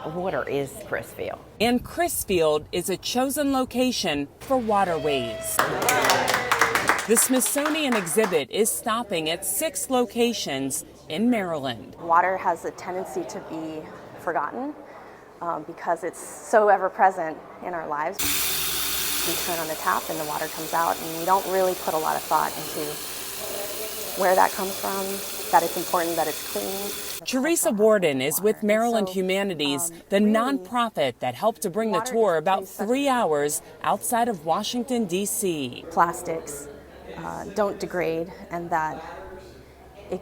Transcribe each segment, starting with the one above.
water is Crisfield. And Crisfield is a chosen location for waterways. The Smithsonian exhibit is stopping at 6 locations in Maryland. Water has a tendency to be forgotten because it's so ever present in our lives. We turn on the tap and the water comes out, and we don't really put a lot of thought into where that comes from, that it's important that it's clean. Teresa Warden is with Maryland Humanities, the nonprofit that helped to bring the tour about 3 hours outside of Washington, D.C. Plastics don't degrade, and that it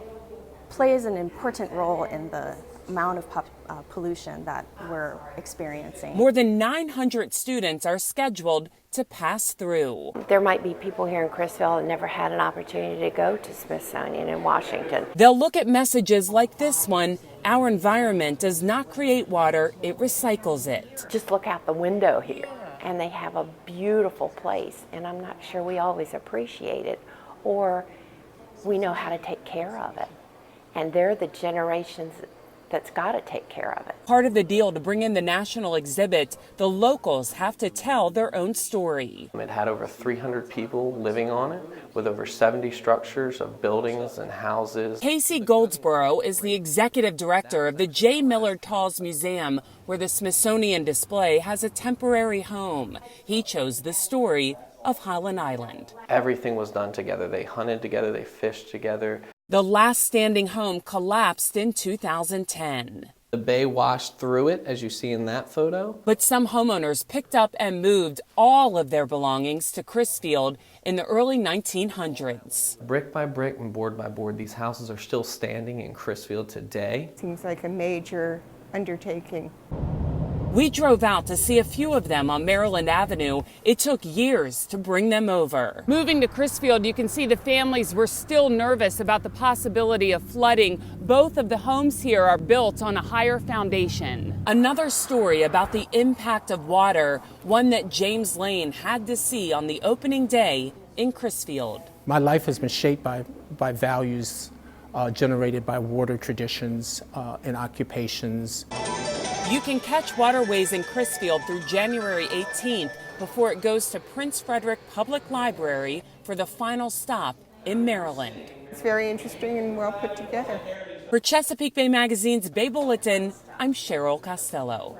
plays an important role in the amount of pollution that we're experiencing. More than 900 students are scheduled to pass through. There might be people here in Crisfield that never had an opportunity to go to Smithsonian in Washington. They'll look at messages like this one: our environment does not create water, it recycles it. Just look out the window here, and they have a beautiful place, and I'm not sure we always appreciate it, or we know how to take care of it. And they're the generations that's got to take care of it. Part of the deal to bring in the national exhibit, the locals have to tell their own story. It had over 300 people living on it, with over 70 structures of buildings and houses. Casey Goldsboro is the executive director of the J. Millard Tawes Museum, where the Smithsonian display has a temporary home. He chose the story of Highland Island. Everything was done together. They hunted together, they fished together. The last standing home collapsed in 2010. The bay washed through it, as you see in that photo. But some homeowners picked up and moved all of their belongings to Crisfield in the early 1900s. Brick by brick and board by board, these houses are still standing in Crisfield today. Seems like a major undertaking. We drove out to see a few of them on Maryland Avenue. It took years to bring them over. Moving to Crisfield, you can see the families were still nervous about the possibility of flooding. Both of the homes here are built on a higher foundation. Another story about the impact of water, one that James Lane had to see on the opening day in Crisfield. My life has been shaped by values generated by water traditions and occupations. You can catch Waterways in Crisfield through January 18th before it goes to Prince Frederick Public Library for the final stop in Maryland. It's very interesting and well put together. For Chesapeake Bay Magazine's Bay Bulletin, I'm Cheryl Costello.